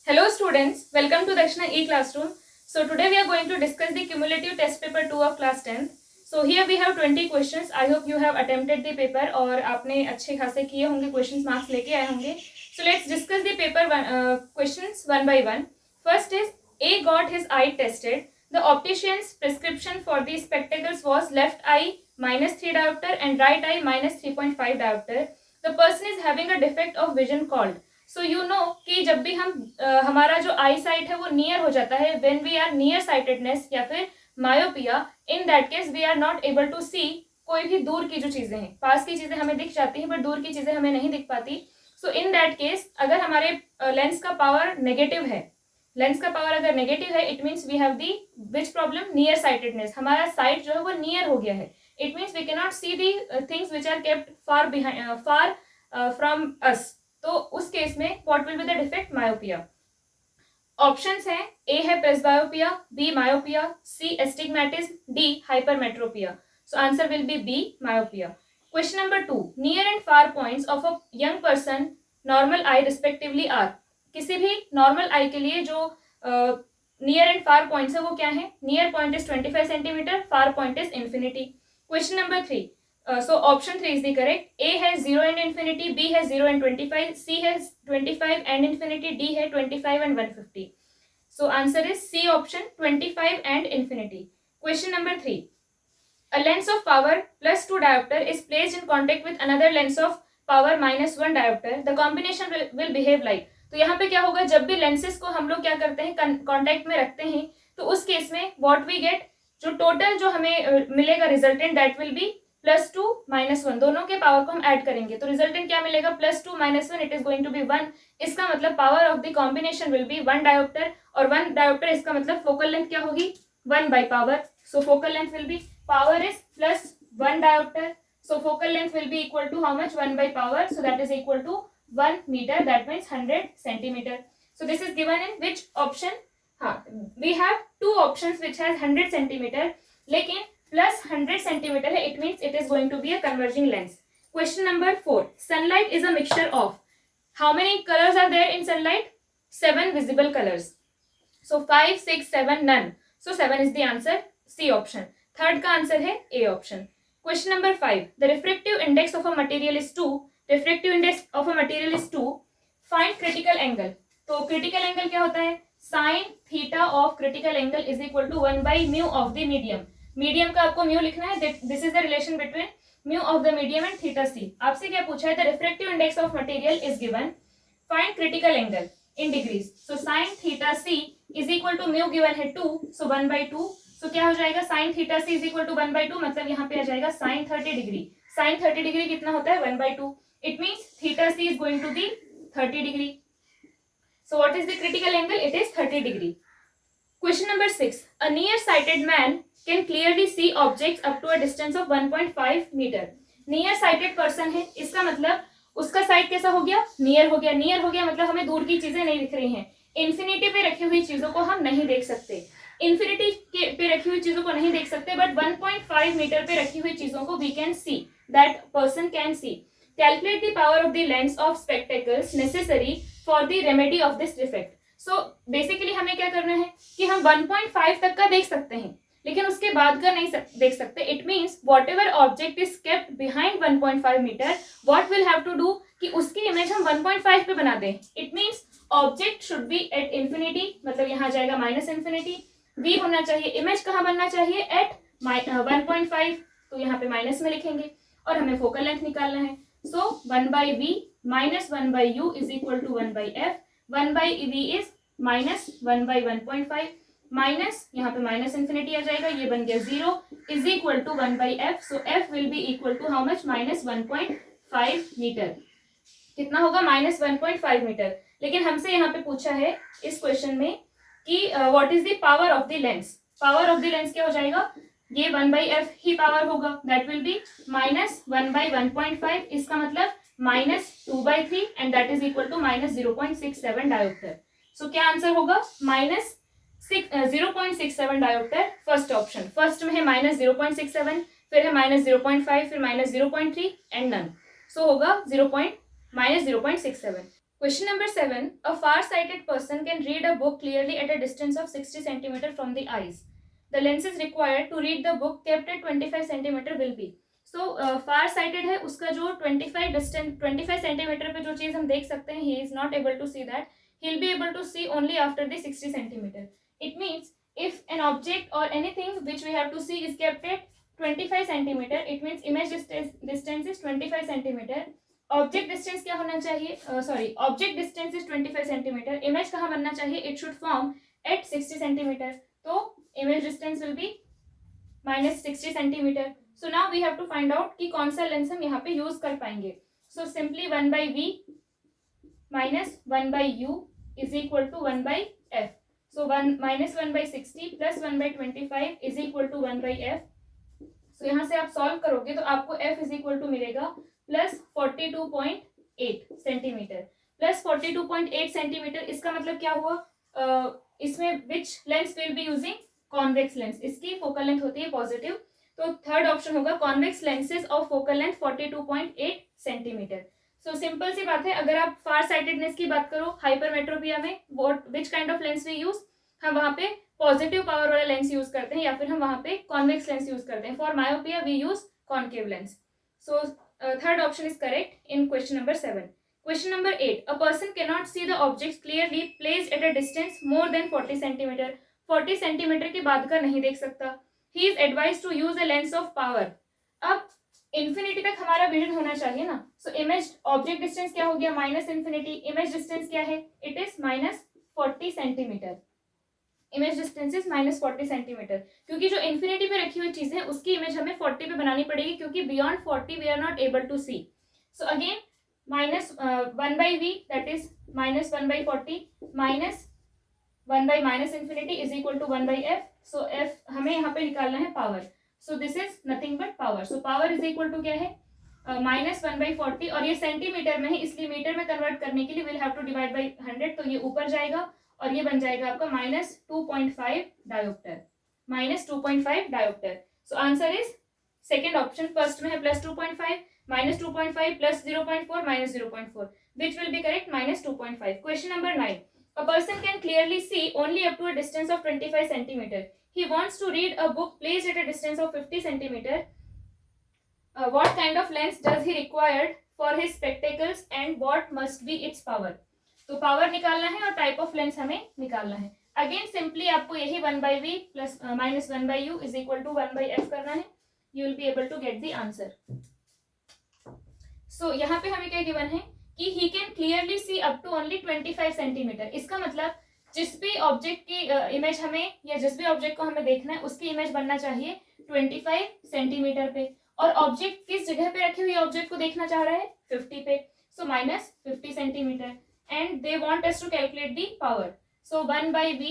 Hello students, welcome to Dakshina E-Classroom. So today we are going to discuss the cumulative test paper 2 of class 10th. So here we have 20 questions. I hope you have attempted the paper और आपने अच्छे खासे किए होंगे, questions marks लेके आए होंगे. So let's discuss the paper questions one by one. First is A got his eye tested. The optician's prescription for the spectacles was left eye -3 diopter and right eye -3.5 diopter. The person is having a defect of vision called. So you know कि जब भी हम हमारा जो आई site है वो near हो जाता है, when we are near sightedness या फिर myopia, in that case we are not able to see कोई भी दूर की जो चीजें हैं. पास की चीजें हमें दिख जाती हैं बट दूर की चीजें हमें नहीं दिख पाती. सो इन दैट केस अगर हमारे लेंस का पावर नेगेटिव है, लेंस का पावर अगर नेगेटिव है, it means we have the which problem, near sightedness. हमारा साइट जो है वो नियर हो गया है. It means we can not see the things which are kept far behind, far from us. तो उस केस में what will be the defect? Myopia. Options हैं, ए है presbyopia, B myopia, C astigmatism, D hypermetropia. So answer will be B, myopia. Question number 2, near and far points of a young person normal eye respectively are. किसी भी normal आई के लिए जो near and far points है वो क्या है? Near point is 25 centimetre, far point is infinity. Question number 3, so option 3 is the correct. A है 0 and infinity, B है 0 and 25, C है 25 and infinity, D है 25 and 150. So answer is C option, 25 and infinity. Question number 3. A lens of power +2 diopter is placed in contact with another lens of power -1 diopter. The combination will behave like. तो यहाँ पे क्या होगा, जब भी lenses को हम लोग क्या करते हैं, कॉन्टेक्ट में रखते हैं, तो उस केस में व्हाट वी गेट, जो टोटल जो हमें मिलेगा रिजल्टेंट, दैट विल बी +2 -1. दोनों के पावर को हम ऐड करेंगे तो रिजल्टेंट क्या मिलेगा? +2 -1, it is going to be 1. इसका मतलब power of the combination will be 1 dioptre, और 1 डायोप्टर इसका मतलब फोकल लेंथ क्या होगी? 1 by power. So focal length will be, power is +1 dioptre, so focal length will be equal to how much? 1 by power, so that is equal to 1 metre, that means 100 centimetre. So this is given in which option? हाँ, we have 2 options which has 100 centimetre, लेकिन plus 100 centimetre है, it means it is going to be a converging lens. Question number 4, sunlight is a mixture of. How many colours are there in sunlight? 7 visible colours. So 5, 6, 7 none. So 7 is the answer, C option. Third का answer है A option. Question number 5, the refractive index of a material is 2. Refractive index of a material is 2. Find critical angle. तो critical angle क्या होता है? Sine theta of critical angle is equal to 1 by mu of the medium. Medium का आपको mu लिखना है, this is the relation between mu of the medium and theta C. आपसे क्या पूछा है? The refractive index of material is given. Find critical angle in degrees. So sine theta C is equal to mu given है 2, सो 1 by 2. सो क्या हो जाएगा? Sine theta C is equal to 1 by 2, मतलब यहाँ पे आ जाएगा साइन 30 डिग्री. साइन 30 डिग्री कितना होता है? 1 by 2. It means theta C is going to be 30 degree. So what is the critical angle? It is 30 degree. Question number 6. A near-sighted man can clearly see objects up to a distance of 1.5 meter. Near-sighted person है, इसका मतलब उसका site कैसा हो गया? Near हो गया. Near हो गया मतलब हमें दूर की चीजें नहीं दिख रही हैं. इन्फिनिटी पे रखी हुई चीजों को हम नहीं देख सकते. इन्फिनिटी पे रखी हुई चीजों को नहीं देख सकते, बट 1.5 मीटर पे रखी हुई चीजों को we can see. That person can see. Calculate the power of the lens of spectacles necessary for the remedy of this defect. So basically हमें क्या करना है कि हम 1.5 तक का देख सकते हैं, लेकिन उसके बाद का नहीं देख सकते. It means whatever object is kept behind 1.5 metre, what will have to do कि उसकी इमेज हम 1.5 पे बना दें. It means object should be at infinity, मतलब यहाँ जाएगा -इन्फिनिटी. वी होना चाहिए, इमेज कहाँ बनना चाहिए? एट 1.5, तो यहाँ पे माइनस में लिखेंगे और हमें फोकल लेंथ निकालना है. So 1 by v -1 by u is equal to 1 by f. 1 by v is -1 by 1.5, minus यहाँ पे माइनस इन्फिनिटी आ जाएगा, ये बन गया 0, is equal to 1 by f. So f will be equal to how much? -1.5 metre. कितना होगा? -1.5 metre. लेकिन हमसे यहाँ पे पूछा है इस क्वेश्चन में कि what is the power of the lens. Power of the lens क्या हो जाएगा? ये 1 by f ही पावर होगा, दैट विल बी -1 by 1.5. इसका मतलब -2 by 3 and that is equal to -0.67 dioptre. सो क्या आंसर होगा? -0.67 डायोप्टर. First option. फर्स्ट में है -0.67, फिर है -0.5, फिर -0.3 एंड नन. सो होगा -0.67. Question number 7. A far-sighted person can read a book clearly at a distance of 60 centimeter from the eyes. The lenses required to read the book kept at 25 centimeter will be. So far sighted है, उसका जो 25 centimetre पे जो चीज हम देख सकते हैं, he is not able to see that. He'll be able to see only after the 60 centimeter. It means if an object or anything which we have to see is kept at 25 centimeter, it means image distance is 25 centimeter. Object distance क्या होना चाहिए, object distance is 25 centimetre. Image कहाँ बनना चाहिए, it should form at 60 centimetre. तो image distance will be -60 centimetre. So now we have to find out कि कौन सा लेंस हम यहाँ पे यूज कर पाएंगे. So simply 1/v minus 1/u is equal to 1/f. सो -1/60 plus 1/25 is equal to 1/f. So यहाँ से आप सॉल्व करोगे तो आपको f इज इक्वल टू मिलेगा प्लस 42.8 सेंटीमीटर. प्लस 42.8 सेंटीमीटर, इसका मतलब क्या हुआ, इसमें which lens will be using, convex lens. इसकी फोकल लेंथ होती है पॉजिटिव, तो थर्ड ऑप्शन होगा convex lenses of focal length 42.8 centimetre. So simple सी बात है, अगर आप फार साइटेडनेस की बात करो हाइपरमेट्रोपिया में what which kind of lens we use, हम वहां पे पॉजिटिव पावर वाला लेंस यूज करते हैं या फिर हम वहां पे कॉन्वेक्स लेंस यूज करते हैं. For myopia we use concave lens. So third option is correct in question number 7. Question number 8. A person cannot see the objects clearly placed at a distance more than 40 centimeter. 40 centimeter के बाद का नहीं देख सकता. He is advised to use a lens of power. अब infinity तक हमारा vision होना चाहिए ना. सो इमेज ऑब्जेक्ट डिस्टेंस क्या हो गया, माइनस इन्फिनिटी. इमेज डिस्टेंस क्या है, it is -40 centimetre. Image distance is -40 centimetre. क्योंकि जो इन्फिनिटी पे रखी हुई चीजें उसकी इमेज हमें 40 पे बनानी पड़ेगी, क्योंकि beyond 40 we are not able to see. So again -1/v that is -1/40 minus 1/- infinity is equal to 1/f. So f हमें यहाँ पे निकालना है power. So this is nothing but power. So power is equal to क्या है, -1/40, और ये centimetre में है इसलिए मीटर में कन्वर्ट करने के लिए will have to divide by 100. तो ये ऊपर जाएगा और ये बन जाएगा आपका -2.5 dioptre. -2.5 dioptre. So answer is second option. First में है +2.5, -2.5 plus 0.4 -0.4, which will be correct -2.5. Question number 9. A person can clearly see only up to a distance of 25 centimeter. He wants to read a book placed at a distance of 50 centimeter. What kind of lens does he required for his spectacles and what must be its power? तो power निकालना है और type of lens हमें निकालना है. Again simply आपको यही 1/v plus -1/u is equal to 1/f करना है. You will be able to get the answer. So यहाँ पे हमें क्या गिवन है कि he can clearly see up to only 25 centimetre. इसका मतलब जिस भी ऑब्जेक्ट की इमेज हमें या जिस भी ऑब्जेक्ट को हमें देखना है उसकी इमेज बनना चाहिए 25 सेंटीमीटर पे. और ऑब्जेक्ट किस जगह पे रखे हुए ऑब्जेक्ट को देखना चाह रहा है, 50 पे. सो -50 centimetre. And they want us to calculate the power. So 1/v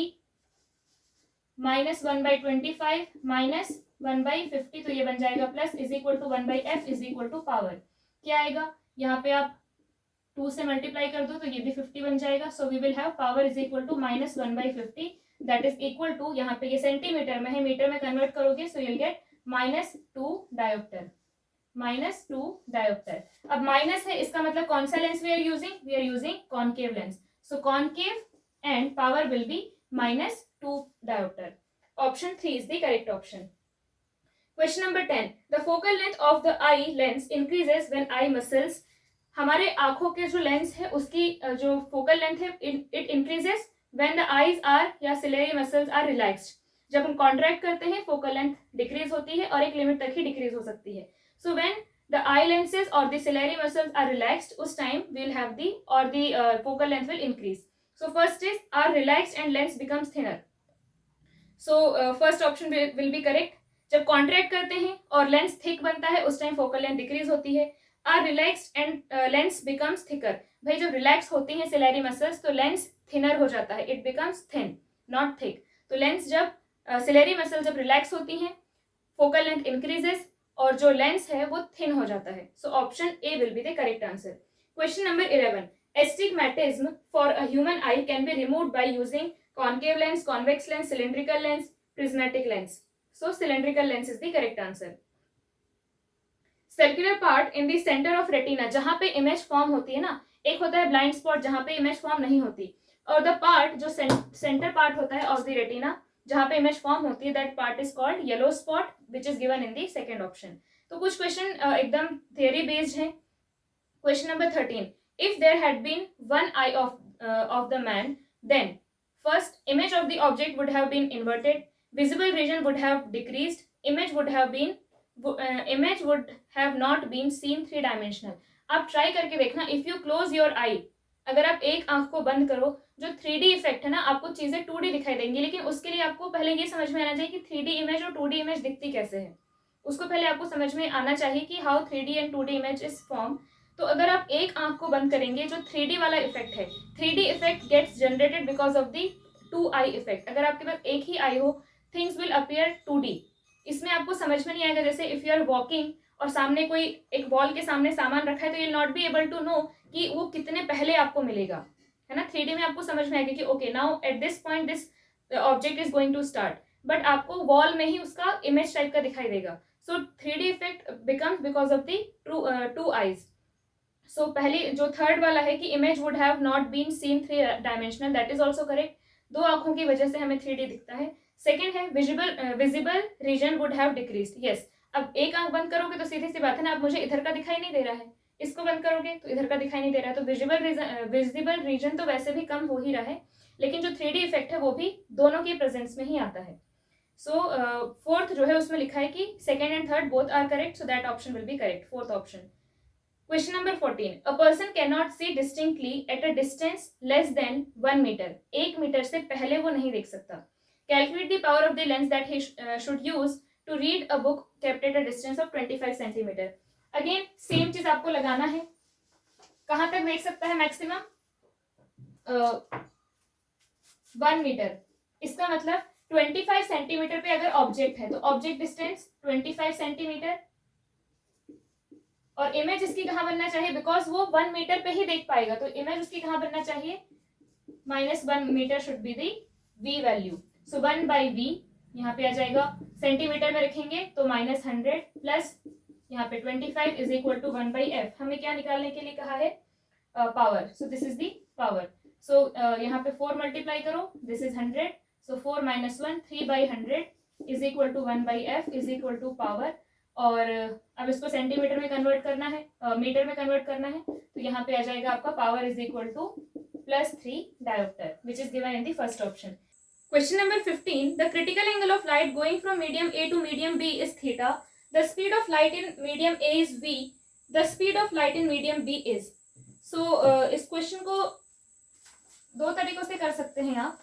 -1/25 minus 1/50, तो ये बन जाएगा plus is equal to 1/f is equal to power. क्या आएगा, यहाँ पे आप 2 से मल्टीप्लाई कर दो तो ये भी 50 बन जाएगा. So we will have power is equal to -1/50 that is equal to, यहाँ पे ये सेंटीमीटर में है, मीटर में कन्वर्ट करोगे so you'll get -2 dioptre. -2 dioptre. अब माइनस है इसका मतलब कौन सा lens we are using concave lens. So concave and power will be -2 dioptre. Option 3 is the correct option. Question number 10. The focal length of the eye lens increases when eye muscles. हमारे आंखों के जो lens है उसकी जो focal length है it increases when the eyes are या ciliary muscles are relaxed. जब हम कॉन्ट्रैक्ट करते हैं फोकल लेंथ डिक्रीज होती है और एक लिमिट तक ही डिक्रीज हो सकती है. So when the eye lenses or the ciliary muscles are relaxed, उस time we'll have the focal length will increase. So first is are relaxed and lens becomes thinner. So first option will be correct. जब contract करते हैं और lens thick बनता है उस time focal length decrease होती है. Are relaxed and lens becomes thicker. भाई जब relax होती हैं ciliary muscles तो lens thinner हो जाता है. It becomes thin, not thick. तो lens जब ciliary muscles जब relax होती हैं focal length increases और जो लेंस है वो थिन हो जाता है. So option A will be the correct answer. Question number 11. Astigmatism for a human eye can be removed by using concave lens, convex lens, cylindrical lens, prismatic lens. So cylindrical lens is the correct answer. Circular part in the centre of retina, जहां पे image form होती है ना, एक होता है blind spot जहां पे इमेज फॉर्म नहीं होती, और द पार्ट जो सेंटर पार्ट होता है ऑफ द रेटिना जहां पे इमेज फॉर्म होती है, that part is called yellow spot which is given in the second option. तो कुछ क्वेश्चन एकदम थियरी बेस्ड है। Question number 13, if there had been one eye of the man, then first image of the object would have been inverted, visible region would have decreased, image would have not been seen three dimensional। आप try करके देखना, if you close your आई, अगर आप एक आंख को बंद करो, जो 3D इफेक्ट है ना, आपको चीजें 2D दिखाई देंगी, लेकिन उसके लिए आपको पहले ये समझ में आना चाहिए कि 3D इमेज और 2D इमेज दिखती कैसे है। उसको पहले आपको समझ में आना चाहिए कि how 3D and 2D image is form. तो अगर आप एक आंख को बंद करेंगे, जो 3D वाला इफेक्ट है, 3D effect gets generated because of the 2 eye effect. अगर आपके पास एक ही आई हो, थिंग्स विल अपीयर 2D। इसमें आपको समझ में नहीं आएगा, जैसे इफ यू आर वॉकिंग और सामने कोई एक वॉल के सामने सामान रखा है, तो you not be able to know कि वो कितने पहले आपको मिलेगा, है ना। 3D में आपको समझ में आएगा कि okay now at this point this object is going to start, but आपको वॉल में ही उसका इमेज टाइप का दिखाई देगा। So 3D effect becomes because of the 2 eyes. So पहले जो थर्ड वाला है कि image would have not been seen 3 dimensional, that is also correct. 2 आंखों की वजह से हमें 3D दिखता है। सेकेंड है visible region would have decreased. Yes, अब एक आंख बंद करोगे तो सीधी सी बात है ना, अब मुझे इधर का दिखाई नहीं दे रहा है, इसको बंद करोगे तो इधर का दिखाई नहीं दे रहा है, तो विजिबल रीजन तो वैसे भी कम हो ही रहा है, लेकिन जो 3D इफेक्ट है वो भी दोनों के प्रेजेंस में ही आता है। सो फोर्थ जो है उसमें लिखा है कि second and third both are correct, so that option will be correct, fourth option. Question number 14, a person can not see distinctly at a distance less than 1 metre. 1 metre से पहले वो नहीं देख सकता। Calculate the power of the lens that he should use to read a book kept at a distance of 25 centimetre. Again same चीज आपको लगाना है। कहां तक देख सकता है मैक्सिमम? 1 मीटर। इसका मतलब 25 सेंटीमीटर पे अगर ऑब्जेक्ट है तो ऑब्जेक्ट डिस्टेंस 25 सेंटीमीटर, और इमेज इसकी कहां बनना चाहिए, बिकॉज वो 1 मीटर पे ही देख पाएगा, तो इमेज उसकी कहां बनना चाहिए, -1 metre should be the v value. So 1/v यहाँ पे आ जाएगा, सेंटीमीटर में रखेंगे तो -100 प्लस यहाँ पे 25 इज इक्वल टू 1/f। हमें क्या निकालने के लिए कहा है, power. So this is the power. So यहाँ पे 4 मल्टीप्लाई करो, this is 100, so 4 - 1 3/100 is equal to 1/f is equal to power. और अब इसको सेंटीमीटर में कन्वर्ट करना है, मीटर में कन्वर्ट करना है, तो यहाँ पे आ जाएगा आपका power is equal to +3 dioptre, which is given in the first option. Question number 15, the critical angle of light going from medium A to medium B is theta. The speed of light in medium A is v. The speed of light in medium B is. So इस question को 2 तरीकों से कर सकते हैं आप।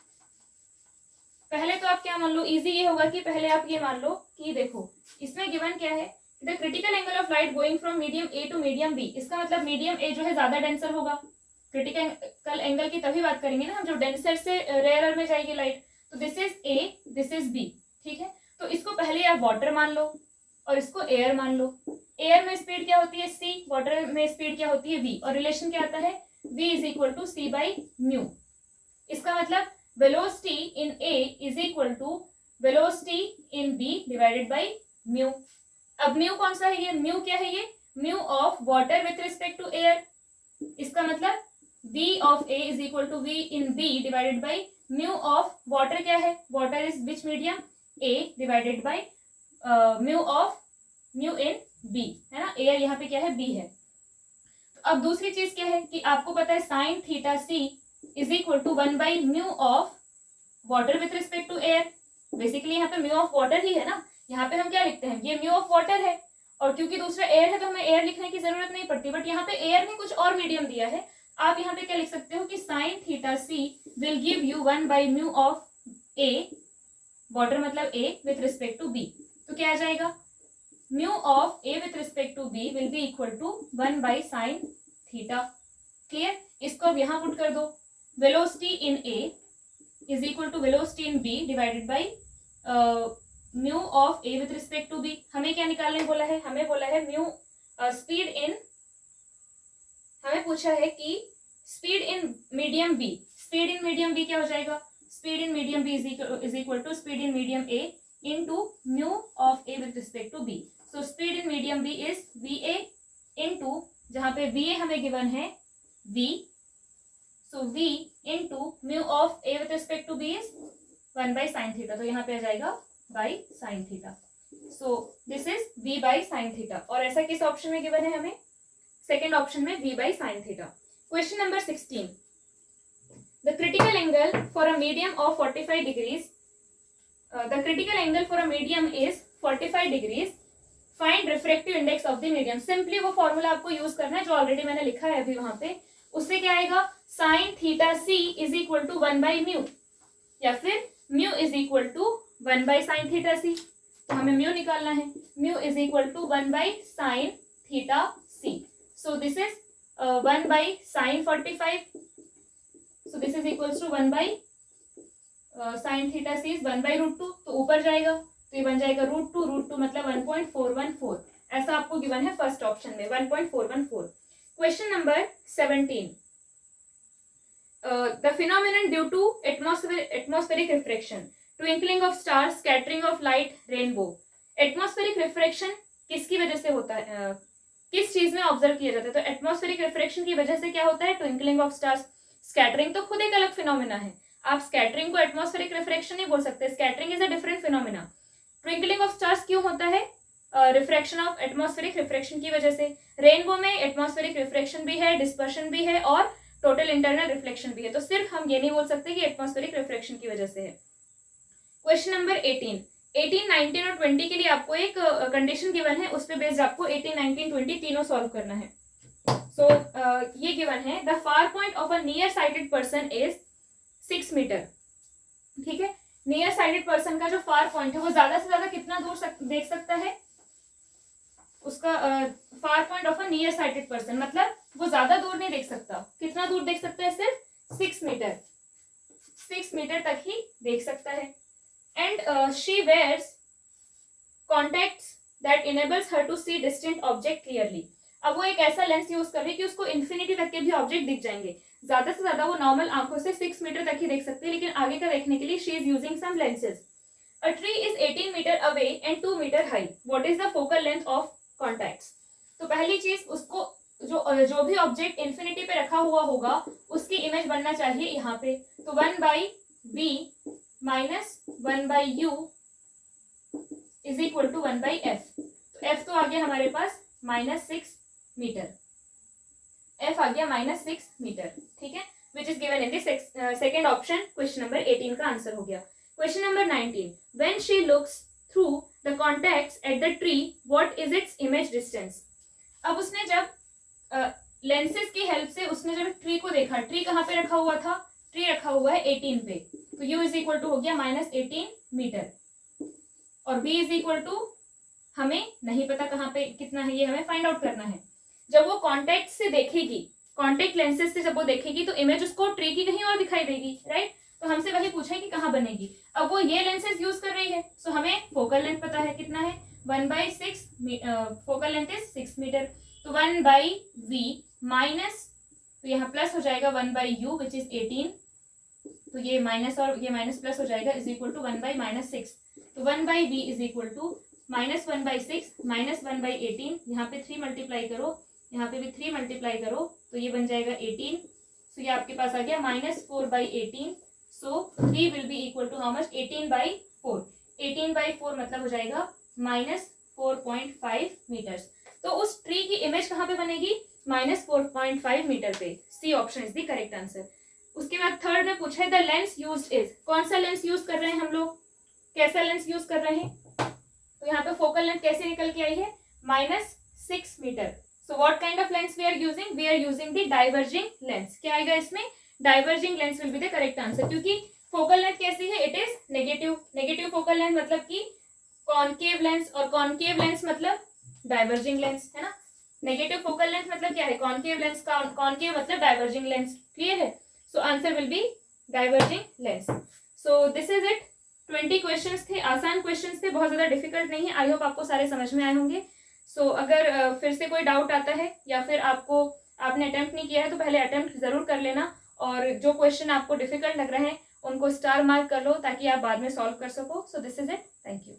पहले तो आप क्या मान लो, इजी ये होगा कि पहले आप ये मान लो कि देखो इसमें गिवन क्या है, the critical angle of light going from medium A to medium B. इसका मतलब मीडियम ए जो है ज्यादा डेंसर होगा। क्रिटिकल एंगल की तभी बात करेंगे ना हम, जो डेंसर से रेयरर में जाएगी लाइट। तो this is A, this is B, ठीक है। तो इसको पहले आप वाटर मान लो और इसको एयर मान लो। एयर में स्पीड क्या होती है c, वाटर में स्पीड क्या होती है v, और रिलेशन क्या आता है v is equal to c/μ। इसका मतलब velocity in a is equal to velocity in b divided by mu. अब म्यू कौन सा है, ये म्यू क्या है, ये mu of water with respect to air. इसका मतलब v of a is equal to v in b divided by mu of water क्या है, water is which medium a divided by mu of mu in b, है ना। Air यहाँ पे क्या है, b है। तो अब दूसरी चीज क्या है कि आपको पता है sine theta c is equal to 1/μ of water with respect to air. Basically यहाँ पे म्यू ऑफ वाटर ही है ना, यहाँ पे हम क्या लिखते हैं, ये म्यू ऑफ वाटर है, और क्योंकि दूसरा एयर है तो हमें एयर लिखने की जरूरत नहीं पड़ती, बट यहाँ पे एयर ने कुछ और मीडियम दिया है। आप यहाँ पे क्या लिख सकते हो कि sine theta c will give you 1/μ of a, water मतलब a with respect to b। तो क्या आ जाएगा, mu of a with respect to b will be equal to 1/sin theta. Clear. इसको अब यहाँ पुट कर दो, velocity in a is equal to velocity in b divided by mu of a with respect to b। हमें क्या निकालने बोला है, हमें बोला है म्यू स्पीड इन, हमें पूछा है कि speed in medium b। Speed in medium b क्या हो जाएगा, speed in medium b is equal to speed in medium a into mu of a with respect to b। So speed in medium b is va into, जहाँ पे va हमें given है v. So v into mu of a with respect to b is 1 by sin theta. तो यहाँ पे आ जाएगा by sin theta. So this is v by sin theta. और ऐसा किस ऑप्शन में गिवन है हमें? सेकेंड ऑप्शन में v by sin theta. Question number 16. The critical angle for a medium of 45 degrees. The critical angle for a medium is 45 degrees. Find refractive index of the medium. Simply वो formula आपको use करना है जो already मैंने लिखा है अभी वहां पे. उससे क्या आएगा? sin theta c is equal to 1 by mu, या फिर mu is equal to 1 by sine theta C. तो हमें म्यू निकालना है. Mu is equal to 1 by sine theta C. So this is 1 by sine 45. So this is equals to 1 by sine theta C is 1 by root 2. तो ऊपर जाएगा तो ये बन जाएगा रूट टू मतलब 1.414. ऐसा आपको गिवन है फर्स्ट ऑप्शन में 1.414. Question number 17. The phenomenon due to atmospheric refraction, twinkling of stars, scattering of light, rainbow. Atmospheric refraction किसकी वजह से होता है, किस चीज में ऑब्जर्व किया जाता है? तो एटमॉस्फेरिक रिफ्रैक्शन की वजह से क्या होता है? Twinkling of stars. स्कैटरिंग तो खुद एक अलग फिनोमिना है. आप स्कैटरिंग को एटमॉस्फेरिक रिफ्रैक्शन नहीं बोल सकते. Scattering is a different phenomena. Twinkling of stars क्यों होता है? रिफ्रैक्शन ऑफ एटमॉस्फेरिक रिफ्रैक्शन की वजह से. रेनबो में एटमॉस्फेरिक रिफ्रैक्शन भी है, डिस्पर्शन भी है और टोटल इंटरनल रिफ्लेक्शन भी है. तो सिर्फ हम ये नहीं बोल सकते कि एटमॉस्फेरिक रिफ्रैक्शन की वजह से है. क्वेश्चन नंबर 18, 19 और 20 के लिए आपको एक कंडीशन गिवन है, उस पे बेस्ड आपको 18, 19, 20 तीनों सॉल्व करना है. सो ये गिवन है, the far point of a near sighted person is 6 metre. ठीक है, नियर साइटेड पर्सन का जो फार पॉइंट है वो ज्यादा से ज्यादा कितना दूर देख सकता है? उसका far point of a near sighted person मतलब वो ज्यादा दूर नहीं देख सकता. कितना दूर देख सकता है? सिर्फ 6 मीटर. 6 मीटर तक ही देख सकता है. And she wears contacts that enables her to see distant object clearly. अब वो एक ऐसा लेंस यूज कर रही है कि उसको इन्फिनिटी तक के भी ऑब्जेक्ट दिख जाएंगे. ज्यादा से ज्यादा वो नॉर्मल आंखों से 6 मीटर तक ही देख सकते हैं, लेकिन आगे का देखने के लिए she is using some lenses. A tree is 18 metre away and 2 metre high. What is the focal length of contacts? तो पहली चीज, उसको जो भी ऑब्जेक्ट इन्फिनिटी पे रखा हुआ होगा उसकी इमेज बनना चाहिए यहाँ पे. तो 1 by v minus 1 by U is equal to 1 by F. तो एफ तो आ गया हमारे पास -6 मीटर. एफ आ गया -6 मीटर. ठीक है, विच is given in the second option. Question number 18 का आंसर हो गया. Question number 19, when she looks through the contacts at the tree what is its image distance. अब उसने जब लेंसेज की हेल्प से उसने जब ट्री को देखा, ट्री कहाँ पे रखा हुआ था? ट्री रखा हुआ है 18 पे. तो u इज इक्वल टू हो गया -18 मीटर और v इज इक्वल टू हमें नहीं पता कहाँ पे कितना है, ये हमें फाइंड आउट करना है. जब वो कॉन्टैक्ट से देखेगी, कॉन्टैक्ट लेंसेज से जब वो देखेगी तो इमेज उसको ट्री की कहीं और दिखाई देगी. राइट, तो हमसे वही पूछा है कि कहाँ बनेगी. अब वो ये लेंसेज यूज कर रही है, सो हमें फोकल लेंथ पता है कितना है, 1/6. Focal length is 6 metre. तो 1 बाई v माइनस, तो यहाँ प्लस हो जाएगा 1 बाई यू विच इज 18. तो ये माइनस और ये माइनस प्लस हो जाएगा, इज इक्वल टू 1 बाई -6. तो 1 by v is equal to -1/6 minus 1 by 18. यहाँ पे 3 मल्टीप्लाई करो, यहाँ पे भी 3 मल्टीप्लाई करो, तो ये बन जाएगा 18. सो ये आपके पास आ गया -4/18. So v will be equal to how much? 18/4. 18/4 मतलब हो जाएगा -4.5 मीटर्स. तो उस ट्री की इमेज कहाँ पे बनेगी? -4.5 मीटर पे. C option is the correct answer. उसके बाद थर्ड में पूछा है द लेंस यूज्ड इज. कौन सा लेंस यूज कर रहे हैं हम लोग? कैसा लेंस यूज कर रहे हैं? तो यहाँ पे फोकल लेंथ कैसे निकल के आई है? -6 metre. So what kind of lens we are using? We are using the diverging lens. क्या आएगा इसमें? Diverging lens will be the correct answer, क्योंकि फोकल लेंथ कैसी है? It is negative. Negative focal length मतलब कि कॉनकेव लेंस, और concave lens मतलब डाइवर्जिंग लेंस, है ना. नेगेटिव फोकल लेंथ मतलब क्या है? कॉनकेव लेंस का कॉनकेव मतलब डाइवर्जिंग लेंस. क्लियर है? So answer will be diverging lens. So this is it. 20 questions थे, आसान क्वेश्चंस थे, बहुत ज्यादा डिफिकल्ट नहीं है. आई होप आपको सारे समझ में आए होंगे. सो अगर फिर से कोई डाउट आता है या फिर आपने अटेम्प्ट नहीं किया है तो पहले अटेम्प्ट जरूर कर लेना, और जो क्वेश्चन आपको डिफिकल्ट लग रहे हैं उनको स्टार मार्क कर लो ताकि आप बाद में सॉल्व कर सको. सो this is it. Thank you.